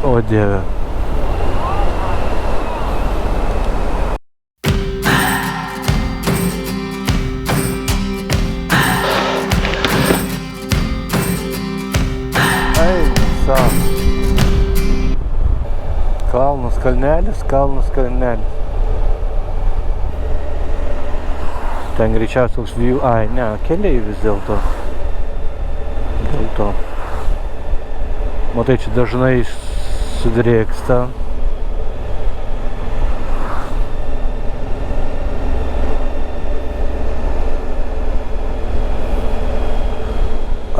O Dieve. Kalnas kalnelis, kalnas kalnelis. Ten greičiausiai toks view... Ai, ne, keliai vis dėlto. Dėl to. Matai, čia dažnai sudrėksta.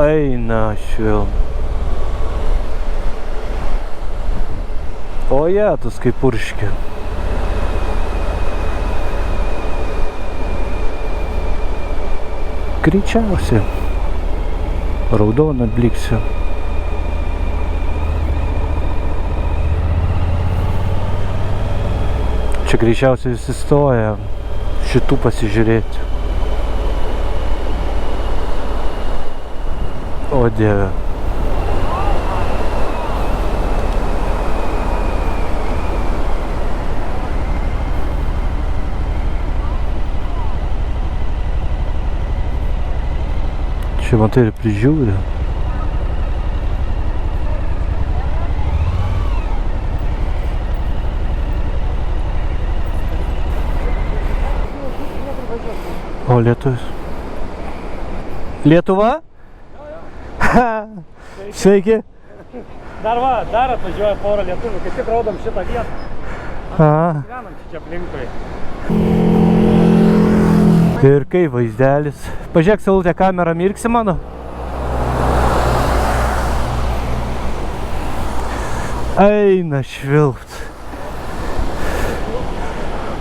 Eina švilna. O jetus kaip purškia. Greičiausiai. Raudona bliksiu. Čia greičiausiai visi stoja šitų pasižiūrėti. O Dieve. Čia matai ir prižiūri. O lietuvis. Lietuva? Sveiki. Dar atvažiuoja porą lietuvių, kaip tik raudom šitą vietą. Gyvenam čia aplinkui. Ir kaip vaizdelis. Pažiūrėk, Saulutė, kamerą mirksi mano. Eina švilpt.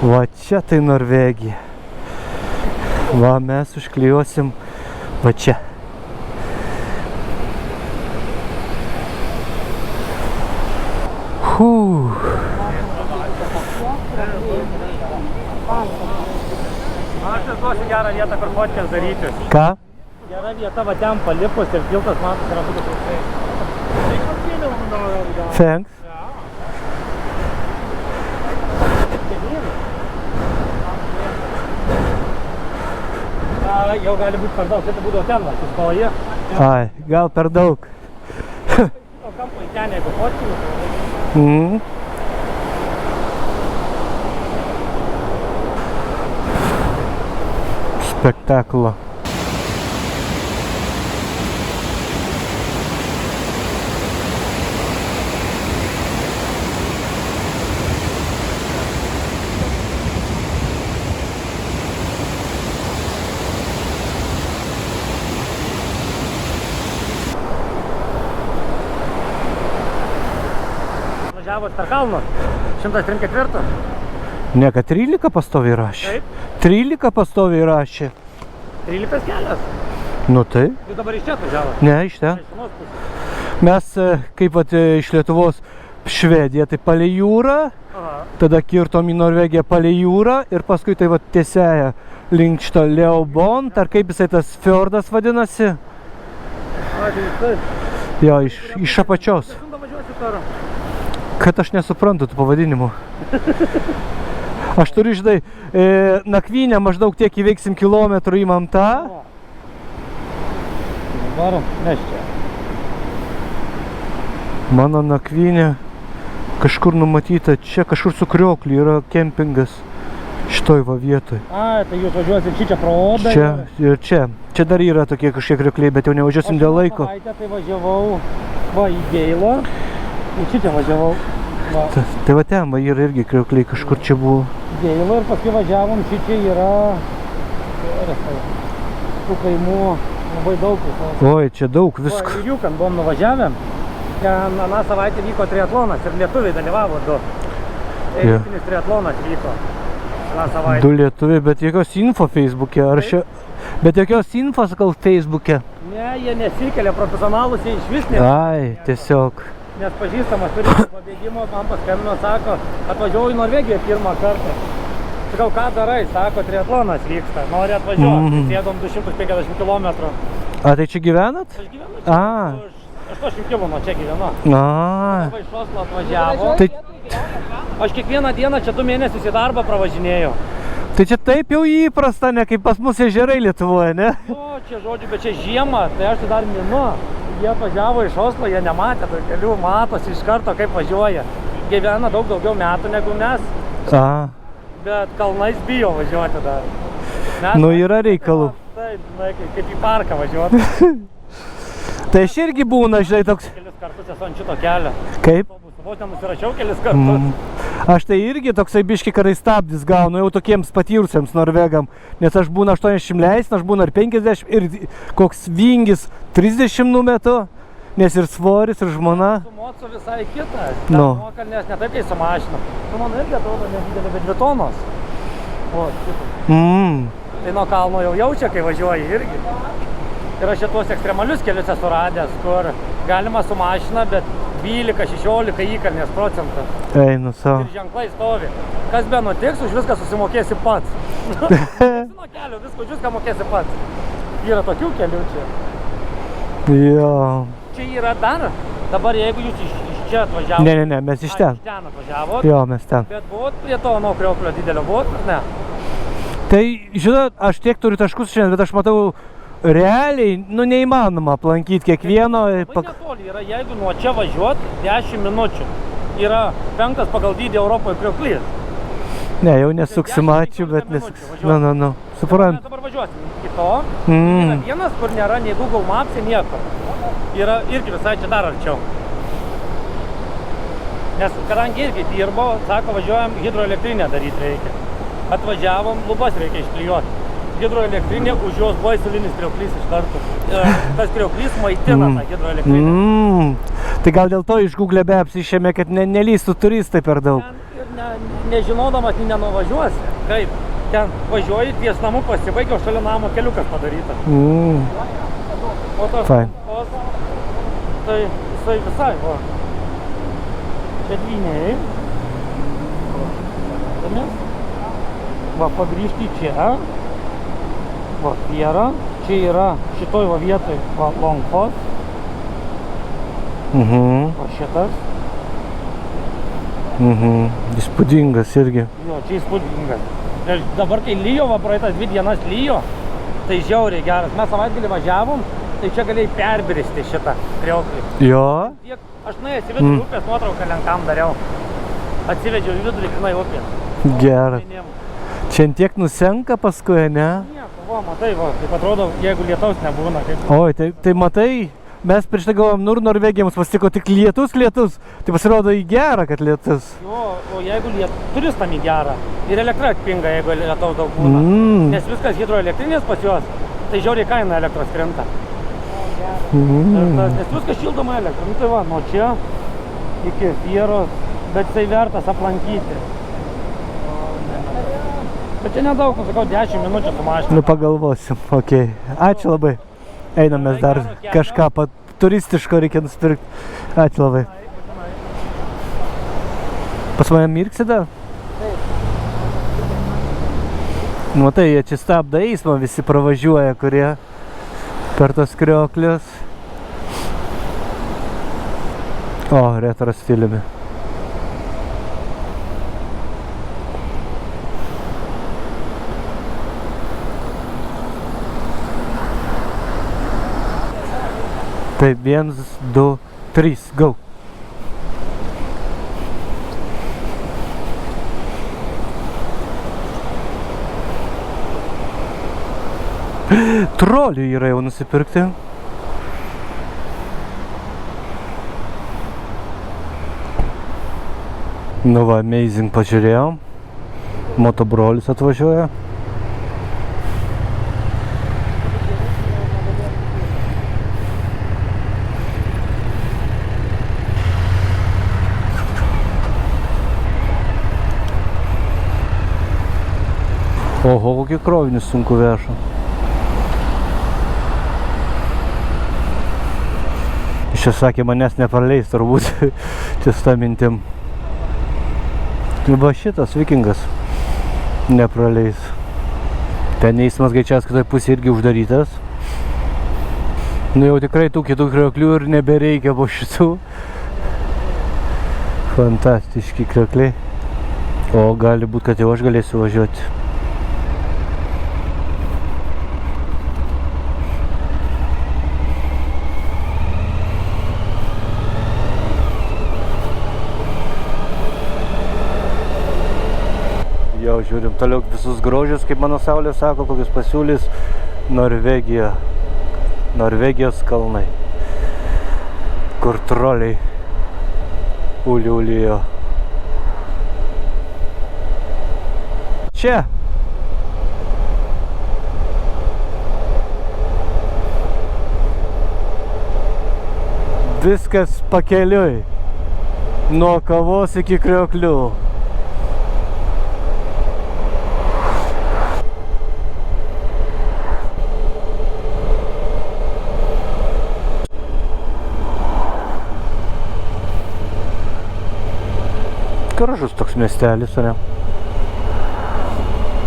Va čia tai Norvegija. Va mes užklijuosim va čia. Aš duosiu gerą vietą, kur fotkės daryti. Ką? Gera vieta, va ten palipus ir tiltas matos yra būtų trūksai. Thanks. Jau gali būti per daug, tai būdavo ten, va, suspaloje. Ai, gal per daug. O kampo į ten, jeigu fotkinių. Spektakulo. Važiavot per kalnus, 134? Ne, kad 13 pastoviai rašė. Taip. 13 pastoviai rašė. 13 kelias? Nu tai. Jūs dabar iš čia atvažiavot? Ne, iš ten. Mes, kaip vat, iš Lietuvos Švediją, tai palei jūrą, tada kirtom į Norvegiją palei jūrą ir paskui tai vat tiesiaja link šito Leobont, ar kaip jisai tas fjordas vadinasi. A, tai taip. Jo, iš apačios. Kad aš nesuprantu tų pavadinimų. Aš turiu, žinai, nakvynę maždaug tiek įveiksim kilometrų įmam tą. Varom, mes čia. Mano nakvynė kažkur numatyta, čia kažkur su Krioklį yra kempingas šitoj va vietoj. A, tai jūs važiuosit čia pro Odą? Čia ir čia. Čia dar yra tokie kažkiek Kriokliai, bet jau nevažiuosim dėl laiko. Aš savaitę tai važiavau va į Geilo ir čia važiavau. Va. Tai va ten va yra irgi Kriokliai, kažkur čia buvo. Geilo ir paskui važiavom, čia yra tų kaimų labai daug. Oi, čia daug visko. Ir Jūkan buvom nuvažiavę. Ten aną savaitę vyko triatlonas ir lietuviai dalyvavo du. Elitinis triatlonas vyko aną savaitę. Du lietuviai, bet jokios info Facebook'e, ar šia... Bet jokios infos gal Facebook'e. Ne, jie nesikelia, profesionalus jie iš vis ne. Ai, tiesiog. Nes pažįstamas turi pabėgimo, man paskambino, sako, atvažiavau į Norvegiją pirmą kartą. Sakau, ką darai? Sako, triatlonas vyksta, nori atvažiuoti. Sėdom 250 km. A, tai čia gyvenat? Aš gyvenu čia. 80 km nuo čia gyvenu. A, Iš Oslo atvažiavo. tai, Aš kiekvieną dieną čia 2 mėnesius į darbą pravažinėjau. tai čia taip jau įprasta, ne kaip pas mus ežerai Lietuvoje, ne? Jo, čia žodžiu, bet čia žiema, tai aš tai dar minu. Jie atvažiavo iš Oslo, jie nematė tų kelių, matosi iš karto, kaip važiuoja. Gyvena daug daugiau metų negu mes, A, bet kalnais bijo važiuoti dar. Mes, nu yra reikalų. Taip, na, kaip į parką važiuoti. Tai aš irgi būna, žinai, toks, Kelis kartus esu ant šito kelio. kaip? Vos nenusirašiau kelis kartus. Aš tai irgi toksai biški kartais stabdis gaunu jau tokiems patyrusiems norvegam, nes aš būna 80 leisna, aš būna ir 50 ir koks vingis 30 numetu, nes ir svoris, ir žmona. Su mocu visai kitas. Nu. Nuokalnės ne taip, kai su mašina. Tu man irgi atrodo nedidelė, bet 2 tonos. O, šitas. Tai nuo kalno jau jaučia, kai važiuoji irgi. Ir aš šitos ekstremalius kelius esu radęs, kur galima su mašina, bet 12-16 įkalnės procentas. Einu savo. Ir ženklai stovi. Kas be nutiks, už viską susimokėsi pats. Nuo kelio, viską už viską mokėsi pats. Yra tokių kelių čia. Jo. Čia yra dar. Dabar jeigu jūs iš čia atvažiavote. Ne, mes iš ten. Iš ten atvažiavot. Jo, mes ten. Bet buvot prie to nuo krioklio didelio, buvot, ar ne? Tai, žinot, aš tiek turiu taškus šiandien, bet aš matau, realiai, nu, neįmanoma aplankyti kiekvieno. Labai netoli yra, jeigu nuo čia važiuot 10 minučių. Yra 5 pagal dydį Europoje krioklys. Ne, jau nesuksimačiu, bet nes... Nu, suprant. Mes dabar važiuosim iki to. Yra vienas, kur nėra nei Google Maps, nieko. Yra irgi visai čia dar arčiau. Nes kadangi irgi dirbo, sako, važiuojam hidroelektrinę daryti reikia. Atvažiavom, lubas reikia išklijuoti. Hidroelektrinė, už jos buvo įsilinis krioklys iš karto. Tas krioklys maitina tą hidroelektrinę. Tai gal dėl to iš Google Maps išėmė, kad nelystų turistai per daug. Ir nežinodamas, nenuvažiuosi. Kaip? Ten važiuoji, ties namų pasibaigia, o šalia namo keliukas padaryta. O tas kampos, tai jisai visai, va. Čia dvyniai. Va, pagrįžti čia. Va, Fiera. Čia yra šitoj va vietoj, va, Longfos. Va, šitas. Įspūdingas irgi. Jo, čia įspūdingas. Ir dabar, kai lyjo, va, praeitas 2 dienas lyjo, tai žiauriai geras. Mes savaitgalį važiavom, tai čia galėjai perbristi šitą krioklį. Jo? Aš nuėjęs į vidurį upės nuotrauką lenkam dariau. Atsivedžiau į vidurį grynai upės. Geras. Čia tiek nusenka paskui, ne? Nieko, va, matai, va, taip atrodo, jeigu lietaus nebūna. Kaip... Oi, tai matai, mes prieš tai galvom, Norvegija mums pasitiko tik lietus, tai pasirodo į gerą, kad lietus. Jo, o jeigu turistam į gerą, ir elektra atpinga, jeigu lietaus daug būna. Nes viskas hidroelektrinės pas juos, tai žiauriai kaina elektros krenta. Nes viskas šildoma elektra. Nu tai va, nuo čia iki Fieros, bet tai vertas aplankyti. Bet čia nedaug, sakau, 10 minučių su mašina. Nu pagalvosim, okei. Ačiū labai. Einam mes dar kažką turistiško reikia nusipirkti. Ačiū labai. Pas mane mirksi dar? Nu tai jie čia stabdo eismą, visi pravažiuoja, kurie per tos krioklius. O, retro stiliumi. Taip, 1, 2, 3, go. Trolių yra jau nusipirkti. Nu va, amazing pažiūrėjom. Motobrolis atvažiuoja. Oho, kokį krovinį sunku veža. Čia sakė, manęs nepraleis turbūt. Čia su ta mintim. Va šitas vikingas nepraleis. Ten eismas greičiausiai kitoj pusėje irgi uždarytas. Nu jau tikrai tų kitų krioklių ir nebereikia po šitų. Fantastiški kriokliai. O gali būt, kad jau aš galėsiu važiuoti. Jau žiūrim toliau visus grožius, kaip mano Saulė sako, kokius pasiūlys Norvegija. Norvegijos kalnai, kur troliai uliulijo. Čia. Viskas pakeliui. Nuo kavos iki krioklių. Gražus toks miestelis, ar ne?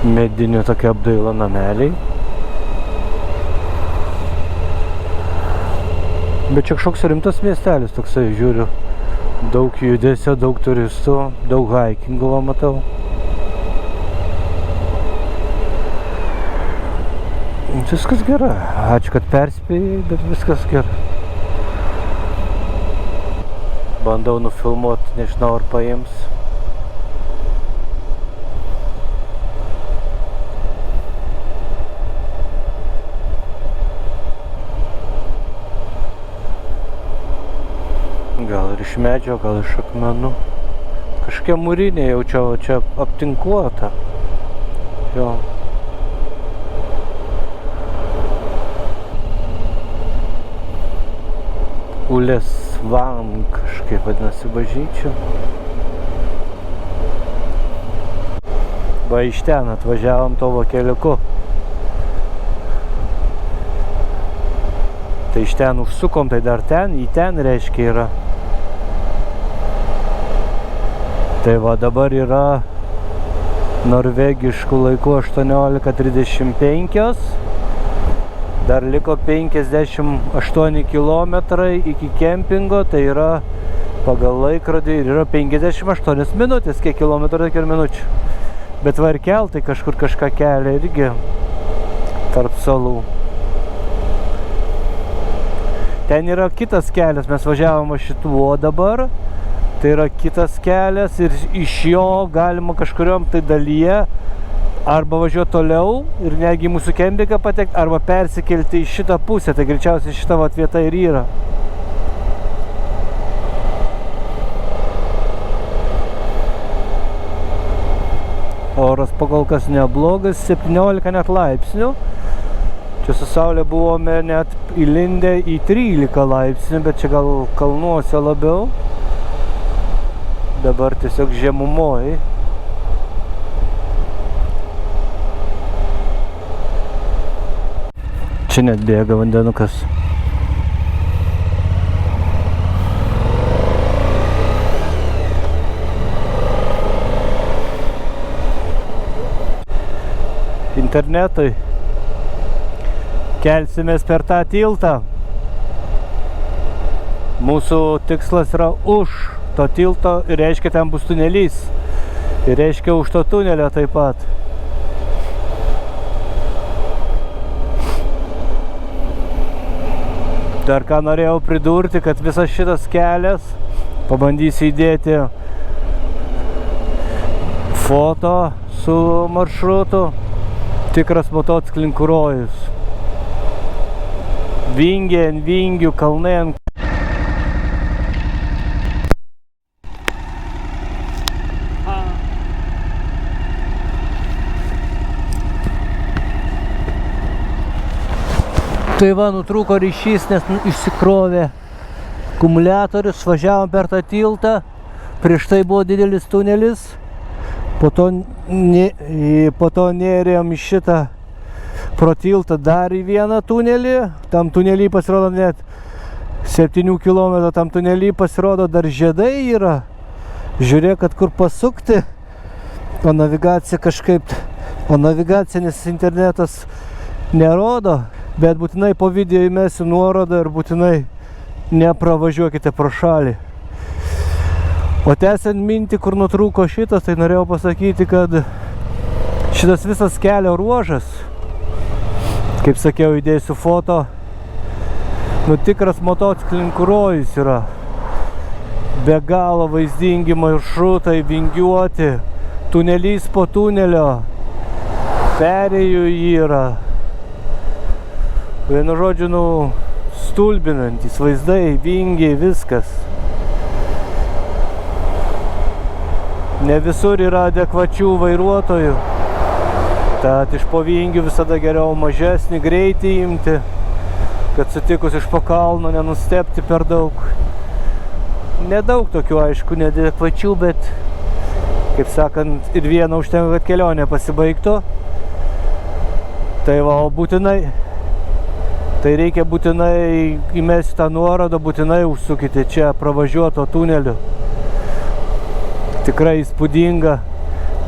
Medinių tokia apdaila nameliai. Bet čia kažkoks rimtas miestelis toksai, žiūriu. Daug judesio, daug turistų, daug hikingo matau. Viskas gerai. Ačiū, kad perspėjai, bet viskas gerai. Bandau nufilmuoti, nežinau ar paims. Gal ir iš medžio, gal iš akmenų. Kažkokia mūrinė jaučiau, čia aptinkuota. Jo. Ulės Van kažkaip vadinasi bažnyčia. Va iš ten atvažiavom to keliuku. Tai iš ten užsukom, tai dar ten, į ten reiškia yra. Tai va dabar yra norvegiškų laikų 18:35. Dar liko 58 kilometrai iki kempingo, tai yra pagal laikrodį ir yra 58 minutės, kiek kilometrų ir minučių. Bet va ir keltai kažkur kažką kelia irgi tarp salų. Ten yra kitas kelias, mes važiavome šituo dabar. Tai yra kitas kelias ir iš jo galima kažkuriom tai dalyje arba važiuoti toliau ir netgi mūsų kempingą patekti, arba persikelti į šitą pusę. Tai greičiausiai šita vat vieta ir yra. Oras pakol kas neblogas, 17 net laipsnių. Čia su Saulė buvome net įlindę į 13 laipsnių, bet čia gal kalnuose labiau. Dabar tiesiog žemumoj. Čia net bėga vandenukas. Internetui. Kelsimės per tą tiltą. Mūsų tikslas yra už to tilto ir reiškia ten bus tunelys. Ir reiškia už to tunelio taip pat. Dar ką norėjau pridurti, kad visas šitas kelias, pabandysiu įdėti foto su maršrutu, tikras motociklininkų rojus. Vingiai ant vingių, kalnai ant. Tai va, nutrūko ryšys, nes išsikrovė akumuliatorius, važiavom per tą tiltą, prieš tai buvo didelis tunelis, po to nėrėm į šitą pro tiltą dar į vieną tunelį, tam tunelį pasirodo net 7 km, tam tunelį pasirodo dar žiedai yra, žiūrėk, kad kur pasukti, o navigacija kažkaip, nes internetas nerodo. Bet būtinai po video įmesiu nuorodą ir būtinai nepravažiuokite pro šalį. O tęsiant mintį, kur nutrūko šitas, tai norėjau pasakyti, kad šitas visas kelio ruožas, kaip sakiau, įdėsiu foto, nu tikras motociklininkų rojus yra. Be galo vaizdingi maršrutai, vingiuoti, tunelys po tunelio, perėjų yra. Vienu žodžiu, nu, stulbinantys vaizdai, vingiai, viskas. Ne visur yra adekvačių vairuotojų. Tad iš po vingių visada geriau mažesnį greitį imti, kad sutikus iš po kalno nenustepti per daug. Nedaug tokių, aišku, neadekvačių, bet, kaip sakant, ir viena užtenka, kad kelionė pasibaigtų. Tai va, o būtinai, tai reikia būtinai įmesti tą nuorodą, būtinai užsukite čia pravažiuoto tuneliu. Tikrai įspūdinga.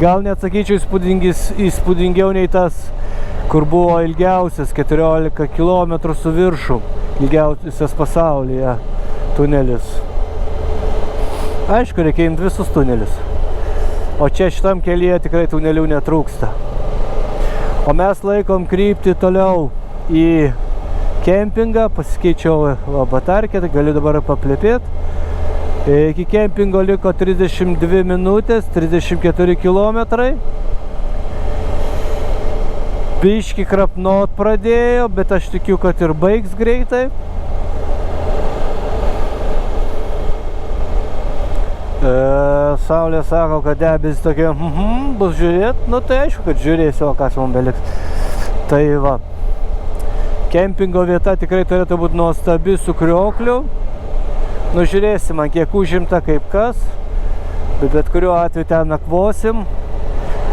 Gal net sakyčiau įspūdingiau nei tas, kur buvo ilgiausias 14 km su viršum, ilgiausias pasaulyje tunelis. Aišku, reikia imti visus tunelius. O čia šitam kelyje tikrai tunelių netrūksta. O mes laikom kryptį toliau į kempingą. Pasikeičiau batarkę, tai galiu dabar paplėpėti. Iki kempingo liko 32 minutės, 34 kilometrai. Biškį krapnot pradėjo, bet aš tikiu, kad ir baigs greitai. Saulė sako, kad debesys tokie, bus žiūrėt, nu tai aišku, kad žiūrėsiu, o kas man beliks. Tai va, kempingo vieta tikrai turėtų būti nuostabi su kriokliu. Nu žiūrėsim, man kiek užimta kaip kas, bet kuriuo atveju ten nakvosim.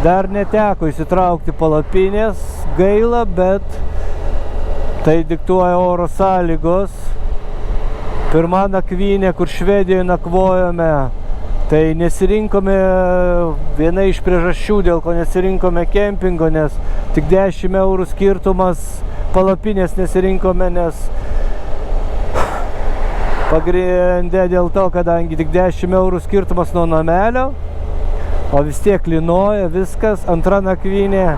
Dar neteko įsitraukti palapinės, gaila, bet tai diktuoja oro sąlygos. Pirma nakvynė, kur Švedijoje nakvojome, tai nesirinkome, viena iš priežasčių, dėl ko nesirinkome kempingo, nes tik 10 eurų skirtumas, palapinės nesirinkome, nes pagrindė dėl to, kadangi tik 10 eurų skirtumas nuo namelio, o vis tiek lynoja viskas. Antra nakvynė,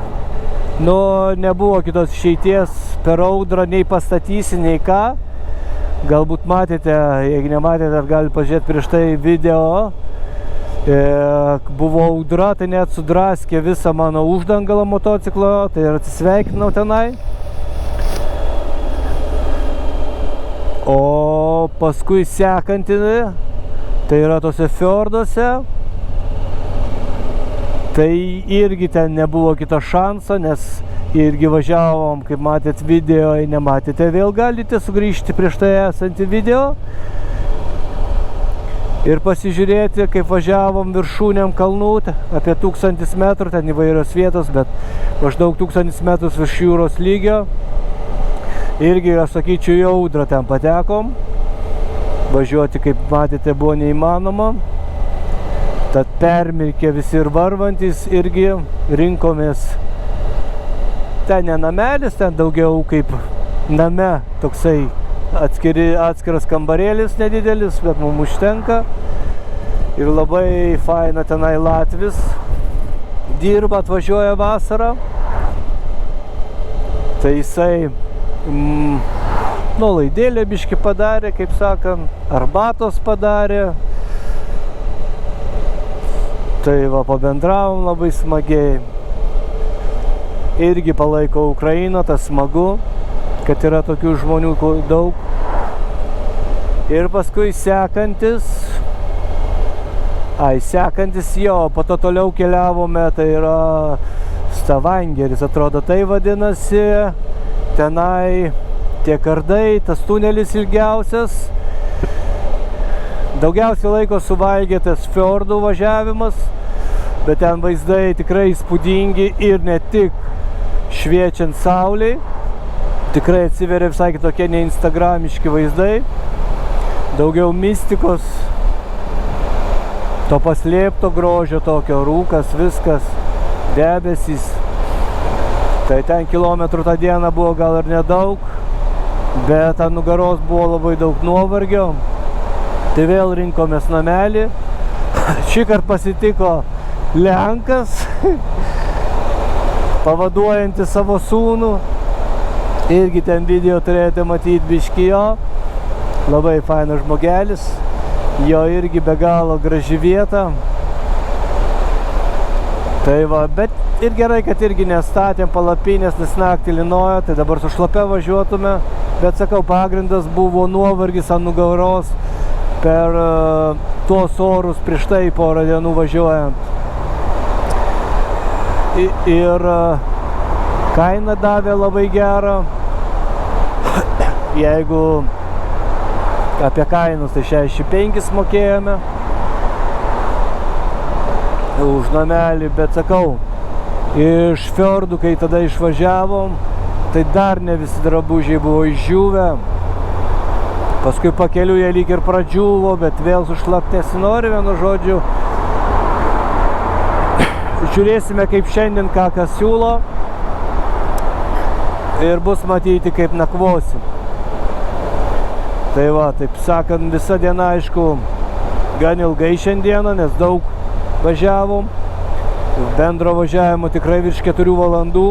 nu nebuvo kitos išeities, per audrą nei pastatysi, nei ką. Galbūt matėte, jeigu nematėte, gali pažiūrėti prieš tai video. Buvo audra, tai net sudraskė visą mano uždangalą motociklo, tai ir atsisveikinau tenai. O paskui sekanti, tai yra tose fjorduose, tai irgi ten nebuvo kito šanso, nes irgi važiavom, kaip matėt video, jei nematėte, vėl galite sugrįžti prieš tai esantį video ir pasižiūrėti, kaip važiavom viršūnėm kalnų, apie 1000 metrų, ten įvairios vietos, bet maždaug 1000 metrus virš jūros lygio. Irgi, aš sakyčiau, į audrą ten patekom. Važiuoti, kaip matėte, buvo neįmanoma. Tad permirkė visi ir varvantis, irgi rinkomės. Ten ne namelis, ten daugiau kaip name, toksai atskiras kambarėlis nedidelis, bet mums užtenka. Ir labai faina tenai Latvis dirba, atvažiuoja vasarą. Tai jisai nuolaidėlę biškį padarė, kaip sakant, arbatos padarė. Tai va, pabendravom labai smagiai. Irgi palaiko Ukrainą, tas smagu, kad yra tokių žmonių daug. Ir paskui sekantis jo, po to toliau keliavome, tai yra Stavangeris, atrodo tai vadinasi. Tenai tie kardai, tas tunelis ilgiausias. Daugiausiai laiko suvalgė tas fjordų važiavimas, bet ten vaizdai tikrai įspūdingi ir ne tik šviečiant saulei. Tikrai atsiveria visai kitokie ne instagramiški vaizdai. Daugiau mistikos, to paslėpto grožio tokio, rūkas, viskas, debesys. Tai ten kilometrų tą dieną buvo gal ir nedaug. bet ant nugaros buvo labai daug nuovargio. Tai vėl rinkomės namelį. Šįkart pasitiko Lenkas, pavaduojantis savo sūnų. Irgi ten video turėjote matyti biškį jo. Labai fainas žmogelis. Jo irgi be galo graži vieta. Tai va, bet ir gerai, kad irgi nestatėm palapinės, nes naktį lynojo, tai dabar su šlapia važiuotume. Bet sakau, pagrindas buvo nuovargis ant nugaros per tuos orus prieš tai porą dienų važiuojant. Ir kaina davė labai gerą. Jeigu apie kainus, tai 65 mokėjome už namelį, bet sakau, iš Fiordų, kai tada išvažiavom, tai dar ne visi drabužiai buvo išdžiūvę. Paskui pakeliu jie lyg ir pradžiūvo, bet vėl sušlapti nesinori, vienu žodžiu. Žiūrėsime, kaip šiandien ką kas siūlo ir bus matyti, kaip nakvosim. Tai va, taip sakant, visa diena, aišku, gan ilgai šiandieną, nes daug važiavom. Bendro važiavimo tikrai virš 4 valandų.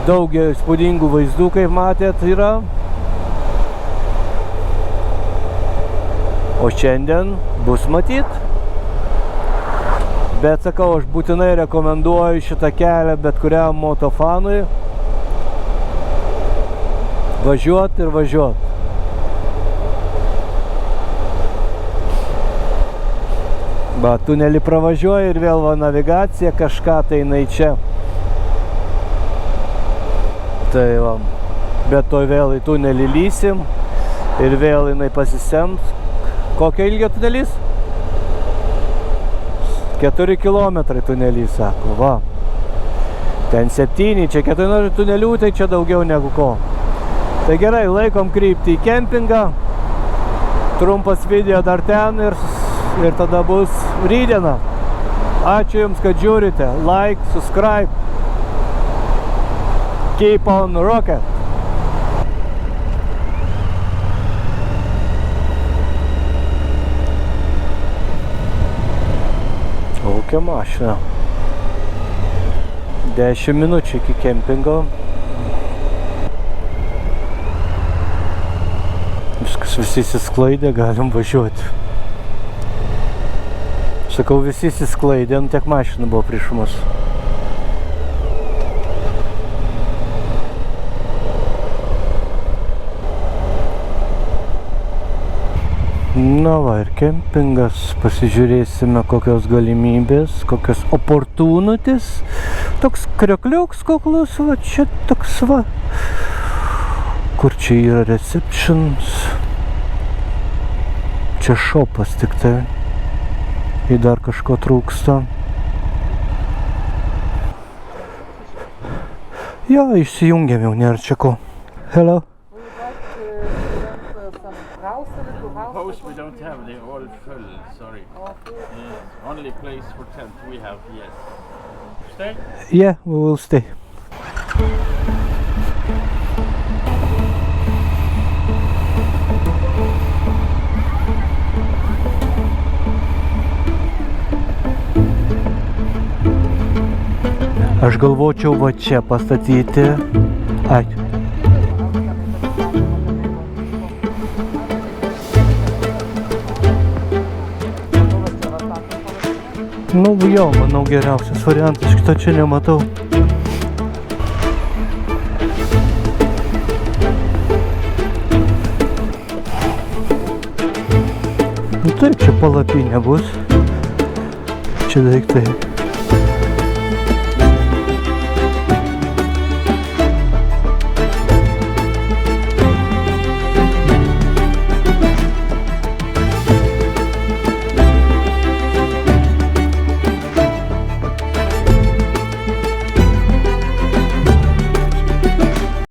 Daug įspūdingų vaizdų, kaip matėt, yra. O šiandien bus matyt. Bet sakau, aš būtinai rekomenduoju šitą kelią bet kuriam motofanui. Važiuot ir važiuot. Va, tunelį pravažiuoja ir vėl va navigacija, kažką tai jinai čia. Tai va, bet to vėl į tunelį lysim ir vėl jinai pasisems. Kokio ilgio tunelis? 4 kilometrai tunelį, sako, va. Ten 7, čia 4 tunelių, tai čia daugiau negu ko. Tai gerai, laikom kryptį į kempingą. Trumpas video dar ten ir tada bus rytdiena. Ačiū Jums, kad žiūrite. Like, subscribe. Keep on rocking. Kokia mašina. 10 minučių iki kempingo. Viskas visi įsisklaidė, galim važiuoti. Sakau, visi įsisklaidė, tiek mašina buvo prieš mus. Na va, ir kempingas. Pasižiūrėsime, kokios galimybės, kokios opportunities. Toks kriokliuks kuklus, va čia toks va. Kur čia yra receptions? Čia šopas tik tai. Ir dar kažko trūksta. Jo, išsijungiam jau, nėra čia ko. Hello. House we don't have, they're all full, sorry. Only place for tent we have, yes. Stay? Yeah, we will stay. Aš galvočiau va čia pastatyti. Ai. Nu jo, manau geriausias variantas, kito čia nematau. Nu taip, čia palapinė bus. Čia daiktai.